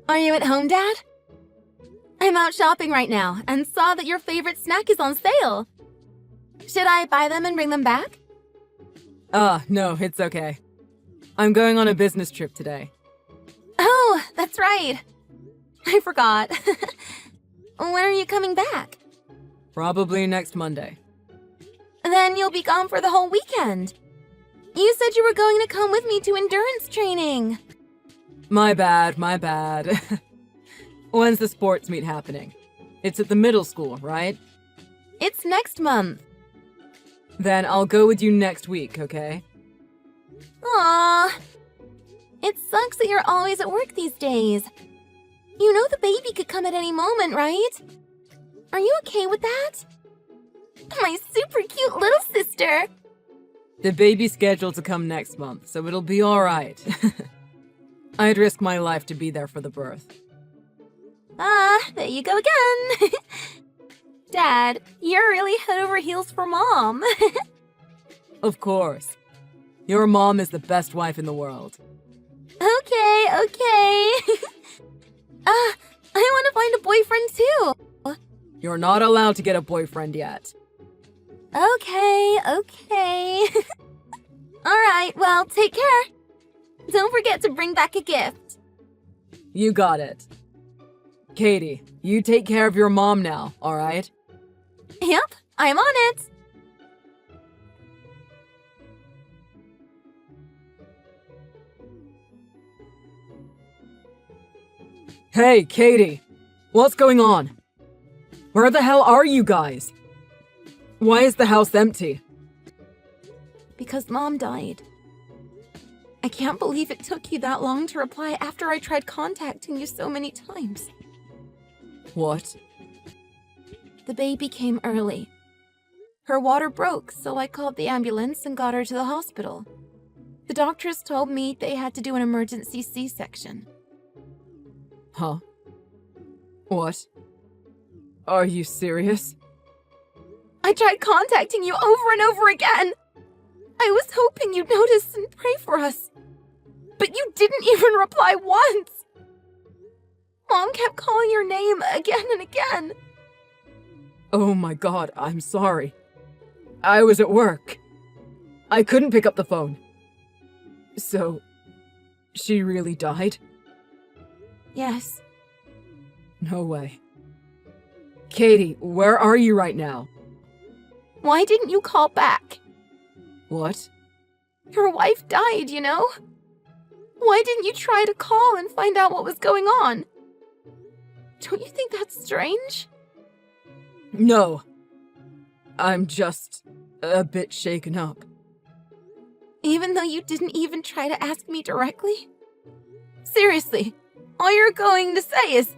Are you at home, Dad? I'm out shopping right now and saw that your favorite snack is on sale. Should I buy them and bring them back? No, it's okay. I'm going on a business trip today. Oh, that's right. I forgot. When are you coming back? Probably next Monday. Then you'll be gone for the whole weekend. You said you were going to come with me to endurance training. My bad. When's the sports meet happening? It's at the middle school, right? It's next month. Then I'll go with you next week, okay? Aww. It sucks that you're always at work these days. You know the baby could come at any moment, right? Are you okay with that? My super cute little sister. The baby's scheduled to come next month, so it'll be alright. I'd risk my life to be there for the birth. There you go again. Dad, you're really head over heels for Mom. Of course. Your mom is the best wife in the world. Okay. I want to find a boyfriend too. You're not allowed to get a boyfriend yet. Okay. Alright, well, take care. Don't forget to bring back a gift. You got it. Katie, you take care of your mom now, alright? Yep, I'm on it. Hey, Katie! What's going on? Where the hell are you guys? Why is the house empty? Because Mom died. I can't believe it took you that long to reply after I tried contacting you so many times. What? The baby came early. Her water broke, so I called the ambulance and got her to the hospital. The doctors told me they had to do an emergency C-section. Huh? What? Are you serious? I tried contacting you over and over again. I was hoping you'd notice and pray for us. But you didn't even reply once. Mom kept calling your name again and again. Oh my god, I'm sorry. I was at work. I couldn't pick up the phone. So, she really died? Yes. No way. Katie, where are you right now? Why didn't you call back? What? Your wife died, you know? Why didn't you try to call and find out what was going on? Don't you think that's strange? No. I'm just a bit shaken up. Even though you didn't even try to ask me directly? Seriously, all you're going to say is,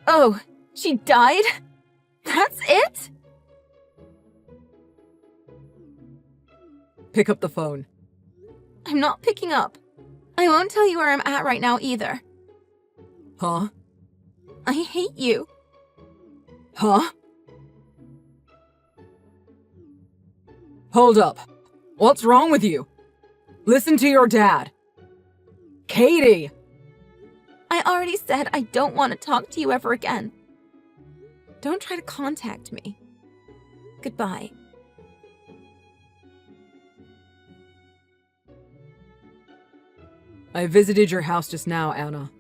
"Oh, she died? That's it?" Pick up the phone. I'm not picking up. I won't tell you where I'm at right now either. Huh? I hate you. Huh? Hold up. What's wrong with you? Listen to your dad. Katie! I already said I don't want to talk to you ever again. Don't try to contact me. Goodbye. I visited your house just now, Anna.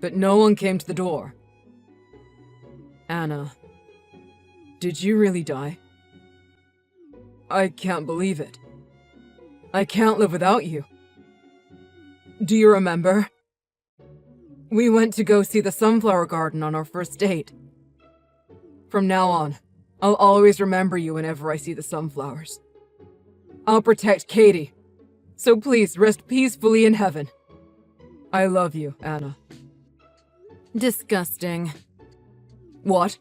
But no one came to the door. Anna, did you really die? I can't believe it. I can't live without you. Do you remember? We went to go see the sunflower garden on our first date. From now on, I'll always remember you whenever I see the sunflowers. I'll protect Katie. So please rest peacefully in heaven. I love you, Anna. Disgusting. What?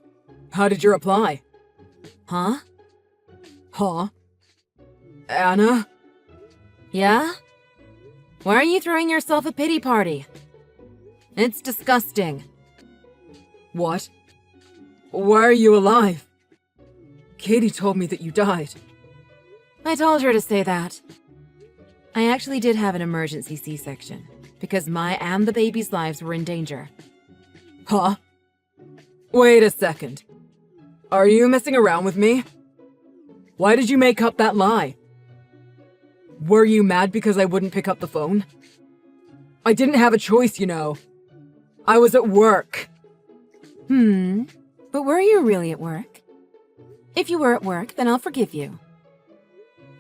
How did you reply? Huh? Huh? Anna? Yeah? Why are you throwing yourself a pity party? It's disgusting. What? Why are you alive? Katie told me that you died. I told her to say that. I actually did have an emergency C-section. because my and the baby's lives were in danger. Huh? Wait a second. Are you messing around with me? Why did you make up that lie? Were you mad because I wouldn't pick up the phone? I didn't have a choice, you know. I was at work. But were you really at work? If you were at work, then I'll forgive you.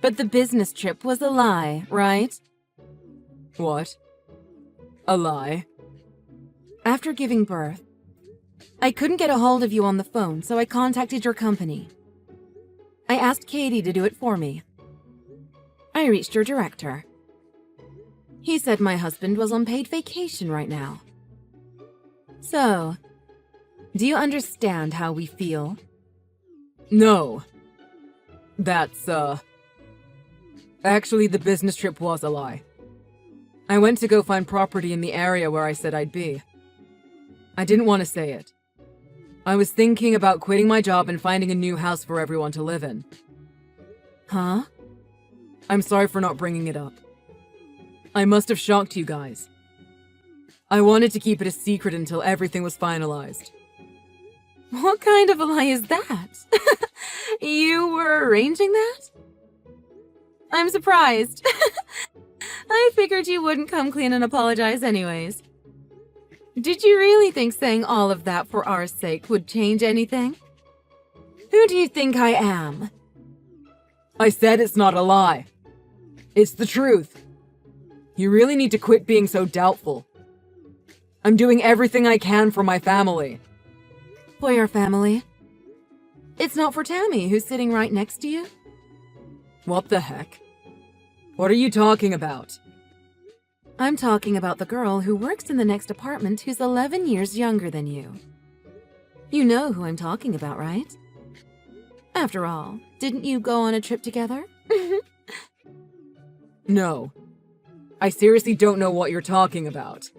But the business trip was a lie, right? What? A lie? After giving birth, I couldn't get a hold of you on the phone, so I contacted your company. I asked Katie to do it for me. I reached your director. He said my husband was on paid vacation right now. So, do you understand how we feel? No. That's, Actually, the business trip was a lie. I went to go find property in the area where I said I'd be. I didn't want to say it. I was thinking about quitting my job and finding a new house for everyone to live in. Huh? I'm sorry for not bringing it up. I must have shocked you guys. I wanted to keep it a secret until everything was finalized. What kind of a lie is that? You were arranging that? I'm surprised. I figured you wouldn't come clean and apologize anyways. Did you really think saying all of that for our sake would change anything? Who do you think I am? I said it's not a lie. It's the truth. You really need to quit being so doubtful. I'm doing everything I can for my family. For your family? It's not for Tammy, who's sitting right next to you? What the heck? What are you talking about? I'm talking about the girl who works in the next apartment who's 11 years younger than you. You know who I'm talking about, right? After all, didn't you go on a trip together? No. I seriously don't know what you're talking about.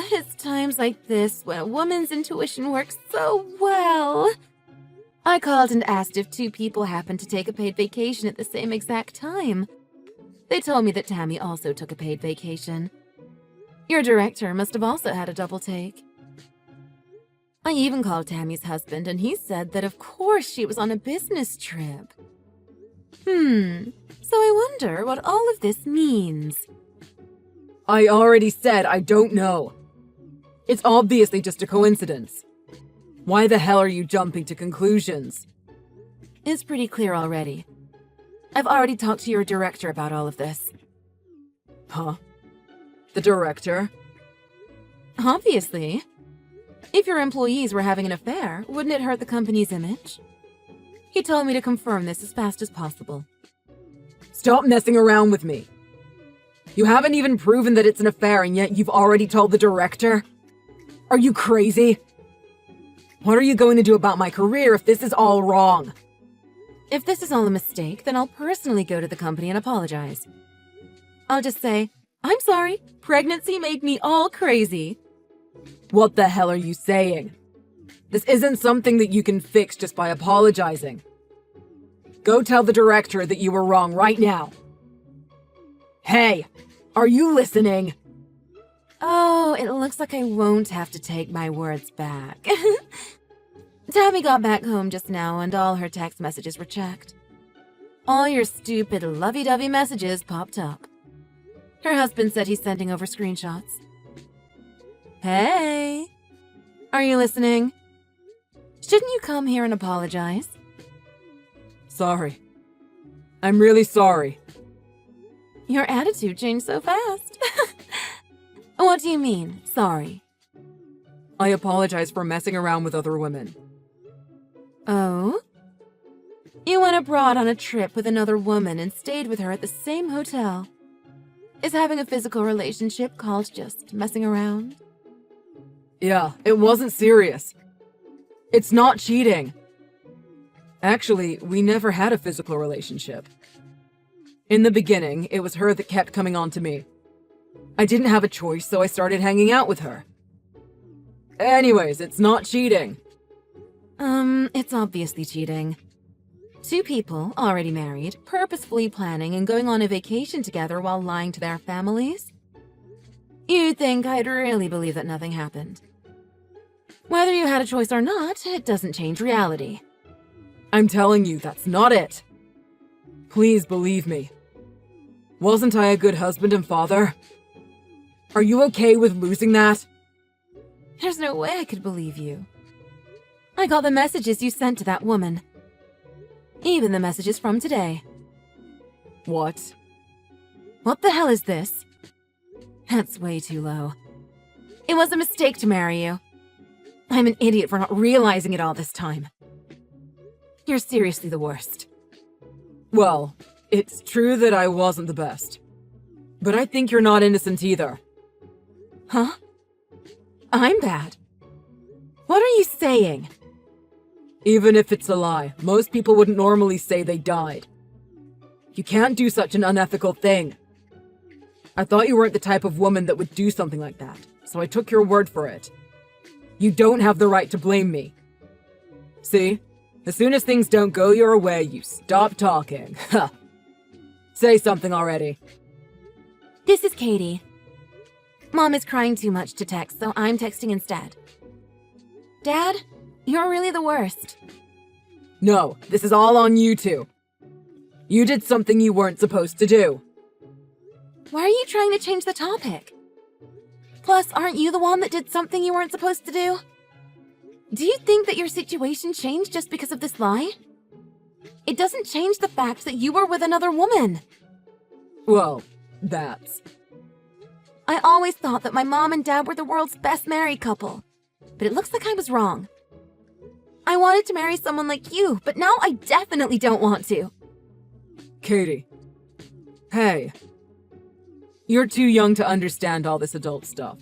It's times like this when a woman's intuition works so well. I called and asked if two people happened to take a paid vacation at the same exact time. They told me that Tammy also took a paid vacation. Your director must have also had a double take. I even called Tammy's husband, and he said that of course she was on a business trip. So I wonder what all of this means. I already said I don't know. It's obviously just a coincidence. Why the hell are you jumping to conclusions? It's pretty clear already. I've already talked to your director about all of this. Huh? The director? Obviously. If your employees were having an affair, wouldn't it hurt the company's image? He told me to confirm this as fast as possible. Stop messing around with me. You haven't even proven that it's an affair, and yet you've already told the director? Are you crazy? What are you going to do about my career if this is all wrong? If this is all a mistake, then I'll personally go to the company and apologize. I'll just say, I'm sorry, pregnancy made me all crazy. What the hell are you saying? This isn't something that you can fix just by apologizing. Go tell the director that you were wrong right now. Hey, are you listening? Oh, it looks like I won't have to take my words back. Tammy got back home just now and all her text messages were checked. All your stupid lovey-dovey messages popped up. Her husband said he's sending over screenshots. Hey! Are you listening? Shouldn't you come here and apologize? Sorry. I'm really sorry. Your attitude changed so fast. What do you mean, sorry? I apologize for messing around with other women. Oh? You went abroad on a trip with another woman and stayed with her at the same hotel. Is having a physical relationship called just messing around? Yeah, it wasn't serious. It's not cheating. Actually, we never had a physical relationship. In the beginning, it was her that kept coming on to me. I didn't have a choice, so I started hanging out with her. Anyways, it's not cheating. It's obviously cheating. Two people, already married, purposefully planning and going on a vacation together while lying to their families? You'd think I'd really believe that nothing happened. Whether you had a choice or not, it doesn't change reality. I'm telling you, that's not it. Please believe me. Wasn't I a good husband and father? Are you okay with losing that? There's no way I could believe you. I got the messages you sent to that woman. Even the messages from today. What? What the hell is this? That's way too low. It was a mistake to marry you. I'm an idiot for not realizing it all this time. You're seriously the worst. Well, it's true that I wasn't the best. But I think you're not innocent either. Huh? I'm bad. What are you saying? Even if it's a lie, most people wouldn't normally say they died. You can't do such an unethical thing. I thought you weren't the type of woman that would do something like that, so I took your word for it. You don't have the right to blame me. See? As soon as things don't go your way, you stop talking. Ha! Say something already. This is Katie. Mom is crying too much to text, so I'm texting instead. Dad, you're really the worst. No, this is all on you two. You did something you weren't supposed to do. Why are you trying to change the topic? Plus, aren't you the one that did something you weren't supposed to do? Do you think that your situation changed just because of this lie? It doesn't change the fact that you were with another woman. Well, that's... I always thought that my mom and dad were the world's best married couple, but it looks like I was wrong. I wanted to marry someone like you, but now I definitely don't want to. Katie. Hey. You're too young to understand all this adult stuff.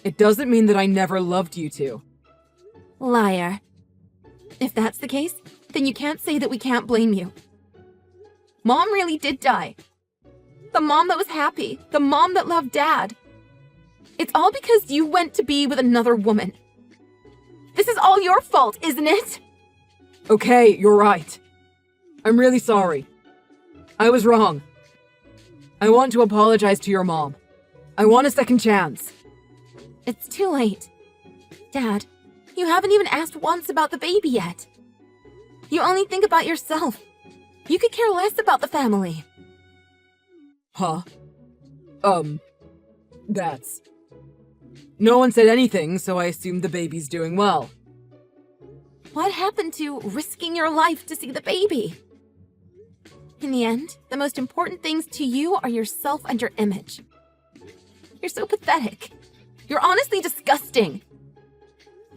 It doesn't mean that I never loved you two. Liar. If that's the case, then you can't say that we can't blame you. Mom really did die. The mom that was happy. The mom that loved Dad. It's all because you went to be with another woman. This is all your fault, isn't it? Okay, you're right. I'm really sorry. I was wrong. I want to apologize to your mom. I want a second chance. It's too late. Dad, you haven't even asked once about the baby yet. You only think about yourself. You could care less about the family. Huh? That's... No one said anything, so I assumed the baby's doing well. What happened to risking your life to see the baby? In the end, the most important things to you are yourself and your image. You're so pathetic. You're honestly disgusting.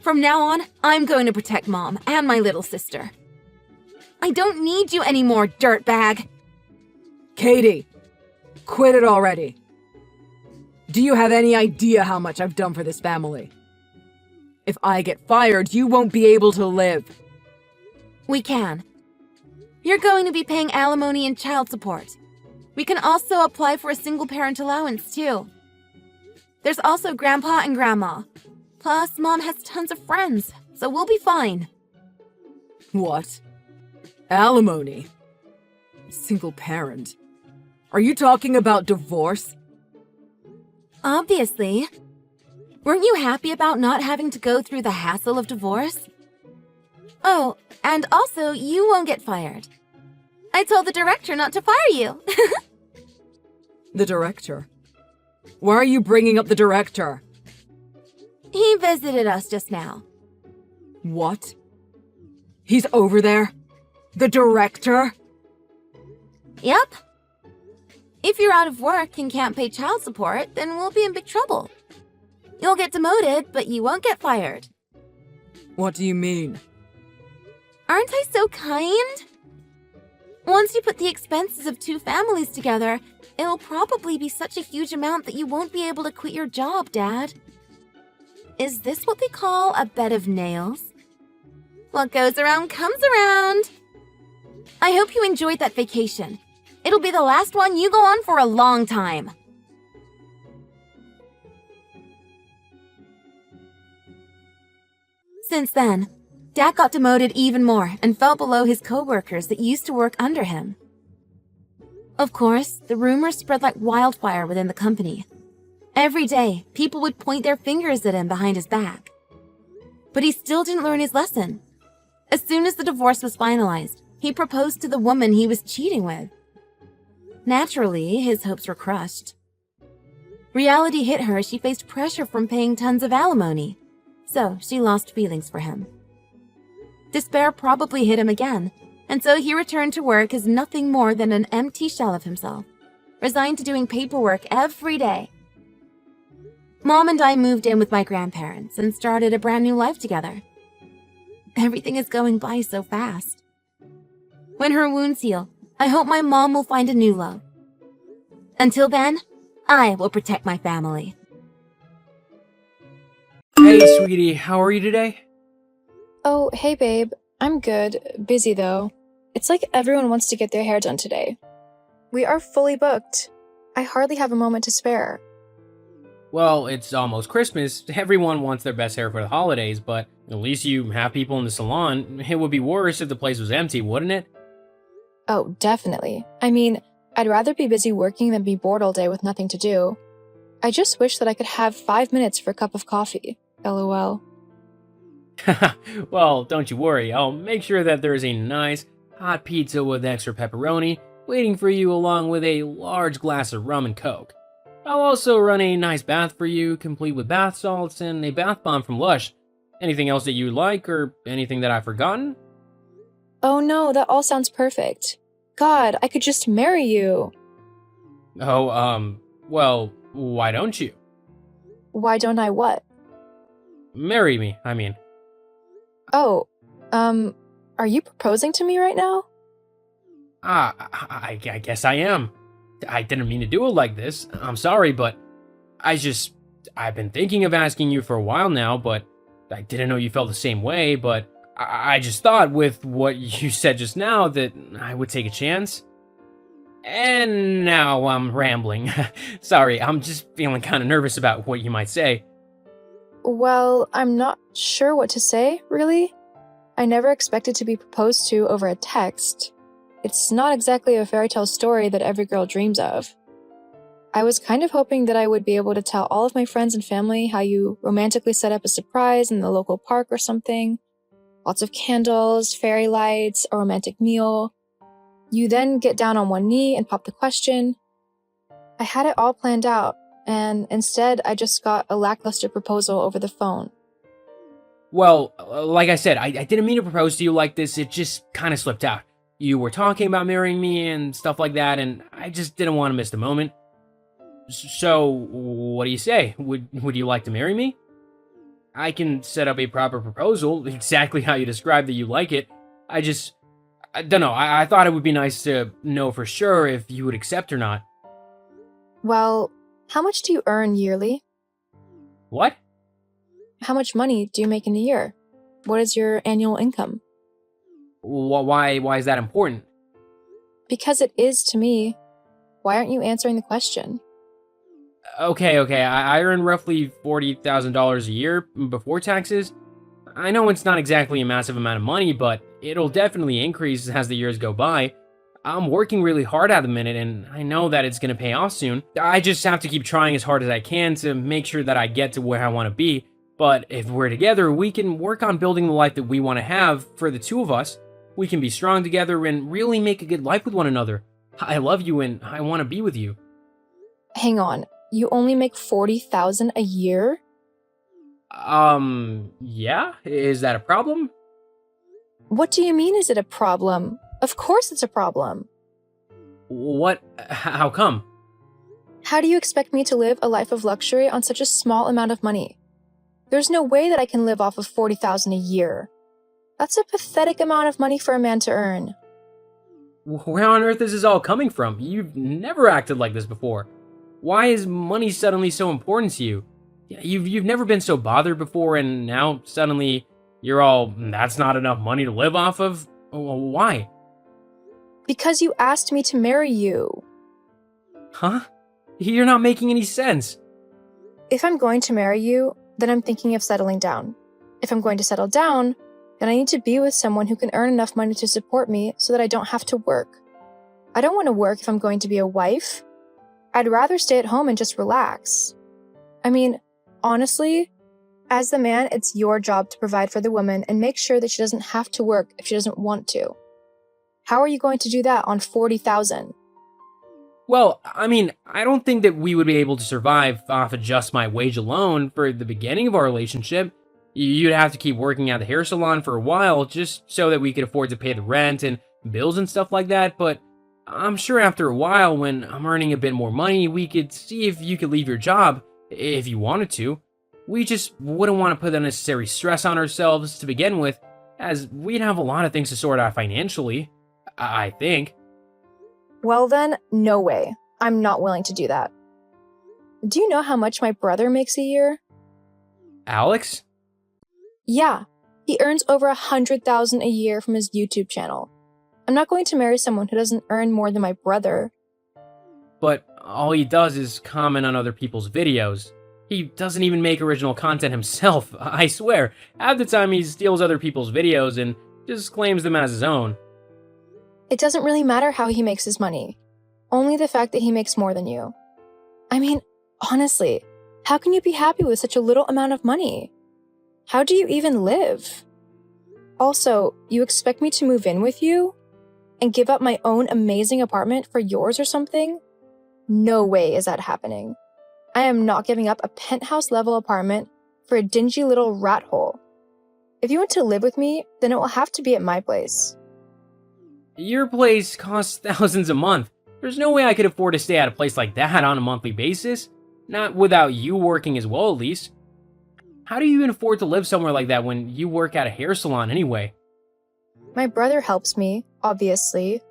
From now on, I'm going to protect Mom and my little sister. I don't need you anymore, dirtbag. Katie, quit it already. Do you have any idea how much I've done for this family? If I get fired, you won't be able to live. We can. You're going to be paying alimony and child support. We can also apply for a single-parent allowance, too. There's also Grandpa and Grandma. Plus, Mom has tons of friends, so we'll be fine. What? Alimony? Single parent? Are you talking about divorce? Obviously. Weren't you happy about not having to go through the hassle of divorce? Oh, and also, you won't get fired. I told the director not to fire you. The director? Why are you bringing up the director? He visited us just now. What? He's over there? The director? Yep. If you're out of work and can't pay child support, then we'll be in big trouble. You'll get demoted, but you won't get fired. What do you mean? Aren't I so kind? Once you put the expenses of two families together, it'll probably be such a huge amount that you won't be able to quit your job, Dad. Is this what they call a bed of nails? What goes around comes around. I hope you enjoyed that vacation. It'll be the last one you go on for a long time. Since then, Dad got demoted even more and fell below his co-workers that used to work under him. Of course, the rumors spread like wildfire within the company. Every day, people would point their fingers at him behind his back. But he still didn't learn his lesson. As soon as the divorce was finalized, he proposed to the woman he was cheating with. Naturally, his hopes were crushed. Reality hit her as she faced pressure from paying tons of alimony, so she lost feelings for him. Despair probably hit him again, and so he returned to work as nothing more than an empty shell of himself, resigned to doing paperwork every day. Mom and I moved in with my grandparents and started a brand new life together. Everything is going by so fast. When her wounds heal, I hope my mom will find a new love. Until then, I will protect my family. Hey, sweetie, how are you today? Oh, hey babe. I'm good. Busy though. It's like everyone wants to get their hair done today. We are fully booked. I hardly have a moment to spare. Well, it's almost Christmas. Everyone wants their best hair for the holidays, but at least you have people in the salon. It would be worse if the place was empty, wouldn't it? Oh, definitely. I mean, I'd rather be busy working than be bored all day with nothing to do. I just wish that I could have 5 minutes for a cup of coffee. LOL. Well, don't you worry. I'll make sure that there's a nice hot pizza with extra pepperoni waiting for you along with a large glass of rum and coke. I'll also run a nice bath for you, complete with bath salts and a bath bomb from Lush. Anything else that you like or anything that I've forgotten? Oh no, that all sounds perfect. God, I could just marry you. Oh, well, why don't you? Why don't I what? Marry me, I mean. Oh, are you proposing to me right now? I guess I am. I didn't mean to do it like this. I'm sorry, but I've been thinking of asking you for a while now, but I didn't know you felt the same way, but I just thought with what you said just now that I would take a chance. And now I'm rambling. Sorry, I'm just feeling kind of nervous about what you might say. Well, I'm not sure what to say, really. I never expected to be proposed to over a text. It's not exactly a fairy tale story that every girl dreams of. I was kind of hoping that I would be able to tell all of my friends and family how you romantically set up a surprise in the local park or something. Lots of candles, fairy lights, a romantic meal. You then get down on one knee and pop the question. I had it all planned out, and instead I just got a lackluster proposal over the phone. Well, like I said, I didn't mean to propose to you like this, it just kind of slipped out. You were talking about marrying me and stuff like that, and I just didn't want to miss the moment. So, what do you say? Would you like to marry me? I can set up a proper proposal, exactly how you described that you like it. I don't know, I thought it would be nice to know for sure if you would accept or not. Well, how much do you earn yearly? What? How much money do you make in a year? What is your annual income? Why is that important? Because it is to me. Why aren't you answering the question? Okay, I earn roughly $40,000 a year before taxes. I know it's not exactly a massive amount of money, but it'll definitely increase as the years go by. I'm working really hard at the minute, and I know that it's gonna pay off soon. I just have to keep trying as hard as I can to make sure that I get to where I want to be. But if we're together, we can work on building the life that we want to have for the two of us. We can be strong together and really make a good life with one another. I love you and I want to be with you. Hang on, you only make $40,000 a year? Yeah? Is that a problem? What do you mean is it a problem? Of course it's a problem. What? How come? How do you expect me to live a life of luxury on such a small amount of money? There's no way that I can live off of $40,000 a year. That's a pathetic amount of money for a man to earn. Where on earth is this all coming from? You've never acted like this before. Why is money suddenly so important to you? You've never been so bothered before, and now suddenly you're all, that's not enough money to live off of? Why? Because you asked me to marry you. Huh? You're not making any sense. If I'm going to marry you, then I'm thinking of settling down. If I'm going to settle down, then I need to be with someone who can earn enough money to support me so that I don't have to work. I don't want to work if I'm going to be a wife. I'd rather stay at home and just relax. I mean, honestly, as the man, it's your job to provide for the woman and make sure that she doesn't have to work if she doesn't want to. How are you going to do that on $40,000? Well, I mean, I don't think that we would be able to survive off of just my wage alone for the beginning of our relationship. You'd have to keep working at the hair salon for a while just so that we could afford to pay the rent and bills and stuff like that, but I'm sure after a while, when I'm earning a bit more money, we could see if you could leave your job if you wanted to. We just wouldn't want to put unnecessary stress on ourselves to begin with, as we'd have a lot of things to sort out financially, I think. Well then, no way. I'm not willing to do that. Do you know how much my brother makes a year? Alex? Yeah, he earns over $100,000 a year from his YouTube channel. I'm not going to marry someone who doesn't earn more than my brother. But all he does is comment on other people's videos. He doesn't even make original content himself, I swear. Half the time he steals other people's videos and just claims them as his own. It doesn't really matter how he makes his money. Only the fact that he makes more than you. I mean, honestly, how can you be happy with such a little amount of money? How do you even live? Also, you expect me to move in with you? And give up my own amazing apartment for yours or something? No way is that happening. I am not giving up a penthouse level apartment for a dingy little rat hole. If you want to live with me, then it will have to be at my place. Your place costs thousands a month. There's no way I could afford to stay at a place like that on a monthly basis. Not without you working as well, at least. How do you even afford to live somewhere like that when you work at a hair salon anyway? My brother helps me, obviously.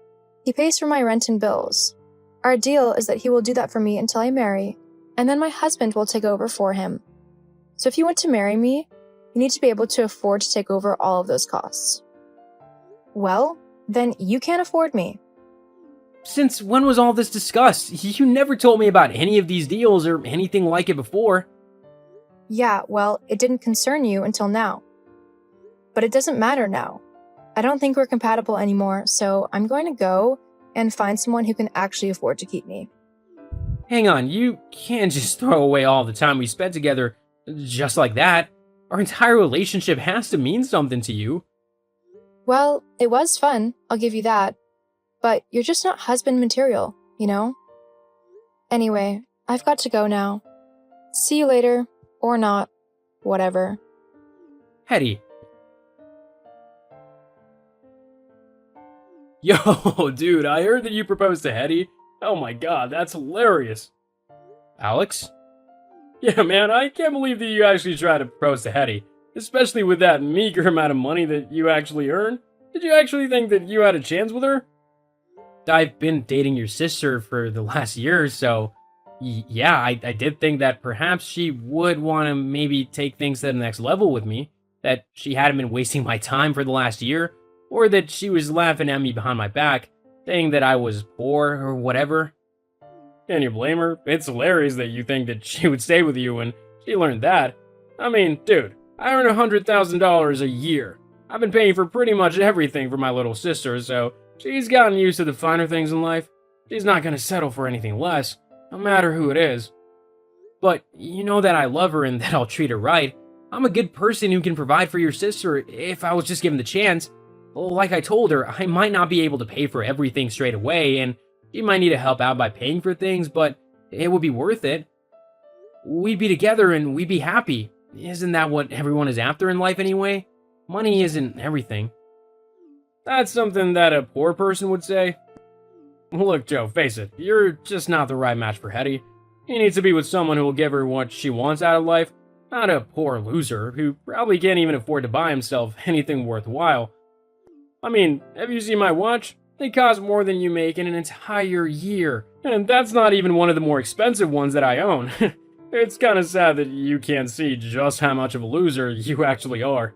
He pays for my rent and bills. Our deal is that he will do that for me until I marry, and then my husband will take over for him. So if you want to marry me, you need to be able to afford to take over all of those costs. Well, then you can't afford me. Since when was all this discussed? You never told me about any of these deals or anything like it before. Yeah, well, it didn't concern you until now. But it doesn't matter now. I don't think we're compatible anymore, so I'm going to go and find someone who can actually afford to keep me. Hang on, you can't just throw away all the time we spent together just like that. Our entire relationship has to mean something to you. Well, it was fun, I'll give you that. But you're just not husband material, you know? Anyway, I've got to go now. See you later, or not, whatever. Hetty. Yo, dude, I heard that you proposed to Hetty. Oh my god, that's hilarious. Alex? Yeah, man, I can't believe that you actually tried to propose to Hetty, especially with that meager amount of money that you actually earn. Did you actually think that you had a chance with her? I've been dating your sister for the last year or so. Yeah, I did think that perhaps she would want to maybe take things to the next level with me, that she hadn't been wasting my time for the last year, or that she was laughing at me behind my back, saying that I was poor or whatever. Can you blame her? It's hilarious that you think that she would stay with you when she learned that. I mean, dude, I earn $100,000 a year. I've been paying for pretty much everything for my little sister, so she's gotten used to the finer things in life. She's not gonna settle for anything less, no matter who it is. But you know that I love her and that I'll treat her right. I'm a good person who can provide for your sister if I was just given the chance. Like I told her, I might not be able to pay for everything straight away, and she might need to help out by paying for things, but it would be worth it. We'd be together and we'd be happy. Isn't that what everyone is after in life anyway? Money isn't everything. That's something that a poor person would say. Look, Joe, face it, you're just not the right match for Hetty. She needs to be with someone who will give her what she wants out of life, not a poor loser who probably can't even afford to buy himself anything worthwhile. I mean, have you seen my watch? They cost more than you make in an entire year, and that's not even one of the more expensive ones that I own. It's kinda sad that you can't see just how much of a loser you actually are.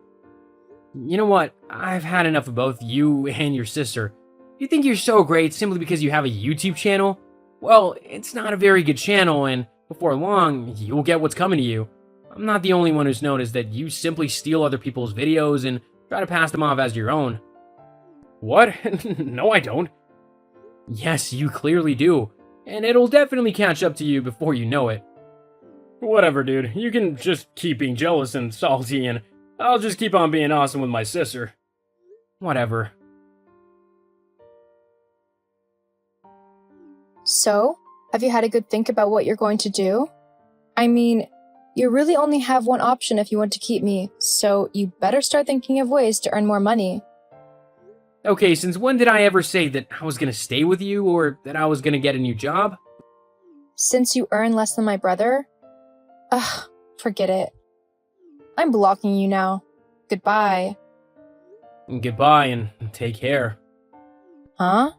You know what? I've had enough of both you and your sister. You think you're so great simply because you have a YouTube channel? Well, it's not a very good channel, and before long, you'll get what's coming to you. I'm not the only one who's noticed that you simply steal other people's videos and try to pass them off as your own. What? No, I don't. Yes, you clearly do, and it'll definitely catch up to you before you know it. Whatever, dude. You can just keep being jealous and salty, and I'll just keep on being awesome with my sister. Whatever. So, have you had a good think about what you're going to do? I mean, you really only have one option if you want to keep me, so you better start thinking of ways to earn more money. Okay, since when did I ever say that I was gonna stay with you, or that I was gonna get a new job? Since you earn less than my brother? Ugh, forget it. I'm blocking you now. Goodbye. Goodbye, and take care. Huh?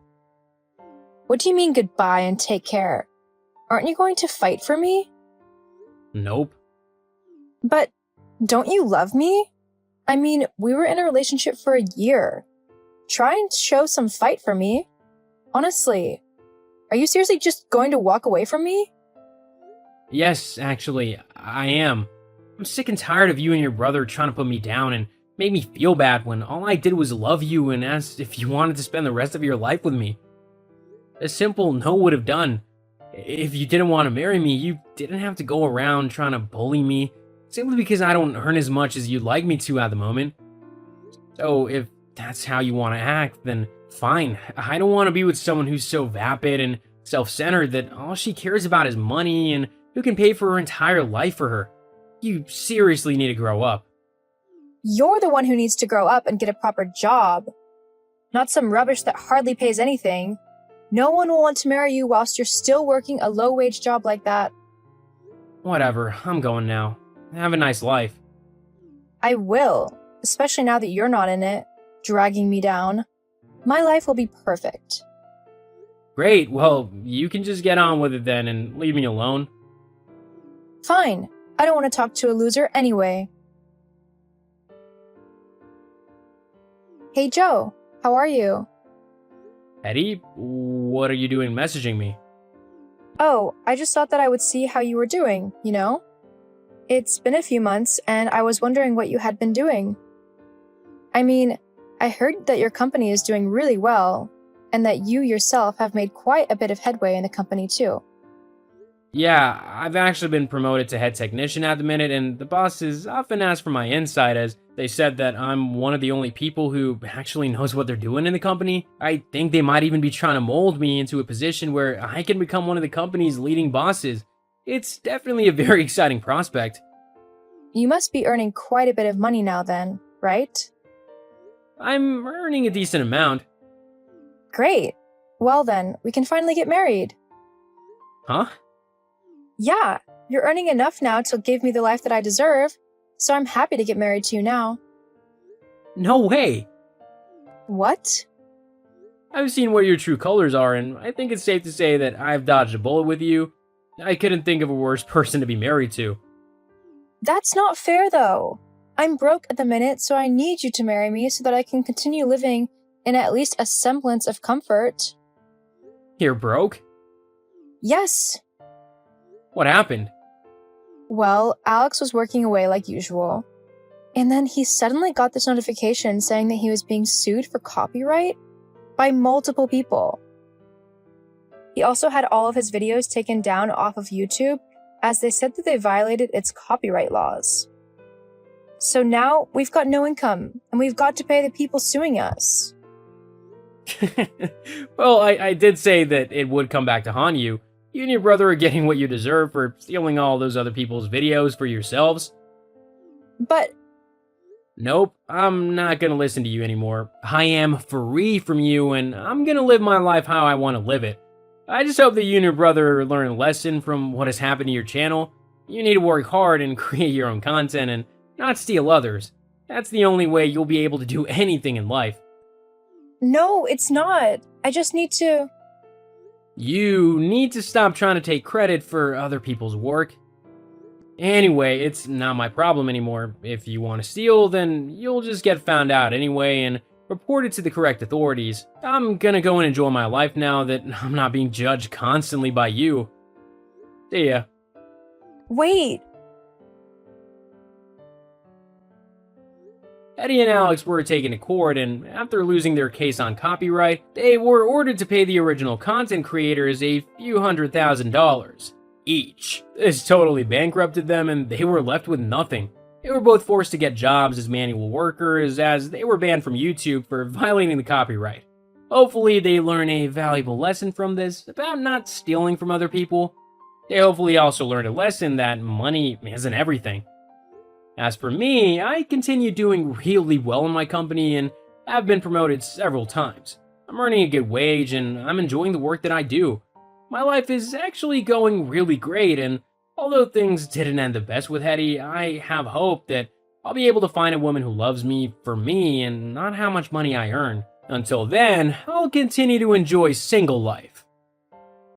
What do you mean goodbye and take care? Aren't you going to fight for me? Nope. But don't you love me? I mean, we were in a relationship for a year. Try and show some fight for me. Honestly, are you seriously just going to walk away from me? Yes, actually, I am. I'm sick and tired of you and your brother trying to put me down and make me feel bad when all I did was love you and ask if you wanted to spend the rest of your life with me. A simple no would have done. If you didn't want to marry me, you didn't have to go around trying to bully me simply because I don't earn as much as you'd like me to at the moment. So if that's how you want to act, then fine. I don't want to be with someone who's so vapid and self-centered that all she cares about is money and who can pay for her entire life for her. You seriously need to grow up. You're the one who needs to grow up and get a proper job. Not some rubbish that hardly pays anything. No one will want to marry you whilst you're still working a low-wage job like that. Whatever, I'm going now. Have a nice life. I will, especially now that you're not in it, dragging me down. My life will be perfect. Great, well, you can just get on with it then and leave me alone. Fine. I don't want to talk to a loser anyway. Hey Joe, how are you? Eddie, what are you doing messaging me? Oh, I just thought that I would see how you were doing, you know? It's been a few months, and I was wondering what you had been doing. I mean, I heard that your company is doing really well, and that you yourself have made quite a bit of headway in the company too. Yeah, I've actually been promoted to head technician at the minute, and the bosses often ask for my insight as they said that I'm one of the only people who actually knows what they're doing in the company. I think they might even be trying to mold me into a position where I can become one of the company's leading bosses. It's definitely a very exciting prospect. You must be earning quite a bit of money now then, right? I'm earning a decent amount. Great. Well then, we can finally get married. Huh? Yeah, you're earning enough now to give me the life that I deserve, so I'm happy to get married to you now. No way! What? I've seen what your true colors are, and I think it's safe to say that I've dodged a bullet with you. I couldn't think of a worse person to be married to. That's not fair though. I'm broke at the minute, so I need you to marry me so that I can continue living in at least a semblance of comfort. You're broke? Yes. What happened? Well, Alex was working away like usual. And then he suddenly got this notification saying that he was being sued for copyright by multiple people. He also had all of his videos taken down off of YouTube as they said that they violated its copyright laws. So now we've got no income and we've got to pay the people suing us. Well, I did say that it would come back to haunt you. You and your brother are getting what you deserve for stealing all those other people's videos for yourselves. But Nope, I'm not gonna listen to you anymore. I am free from you, and I'm gonna live my life how I want to live it. I just hope that you and your brother learn a lesson from what has happened to your channel. You need to work hard and create your own content and not steal others. That's the only way you'll be able to do anything in life. no, it's not. I just need to... You need to stop trying to take credit for other people's work. Anyway, it's not my problem anymore. If you want to steal, then you'll just get found out anyway and reported to the correct authorities. I'm gonna go and enjoy my life now that I'm not being judged constantly by you. See ya. Wait. Eddie and Alex were taken to court, and after losing their case on copyright, they were ordered to pay the original content creators a few $100,000. each. This totally bankrupted them and they were left with nothing. They were both forced to get jobs as manual workers as they were banned from YouTube for violating the copyright. Hopefully they learn a valuable lesson from this about not stealing from other people. They hopefully also learned a lesson that money isn't everything. As for me, I continue doing really well in my company and have been promoted several times. I'm earning a good wage and I'm enjoying the work that I do. My life is actually going really great, and although things didn't end the best with Hetty, I have hope that I'll be able to find a woman who loves me for me and not how much money I earn. Until then, I'll continue to enjoy single life.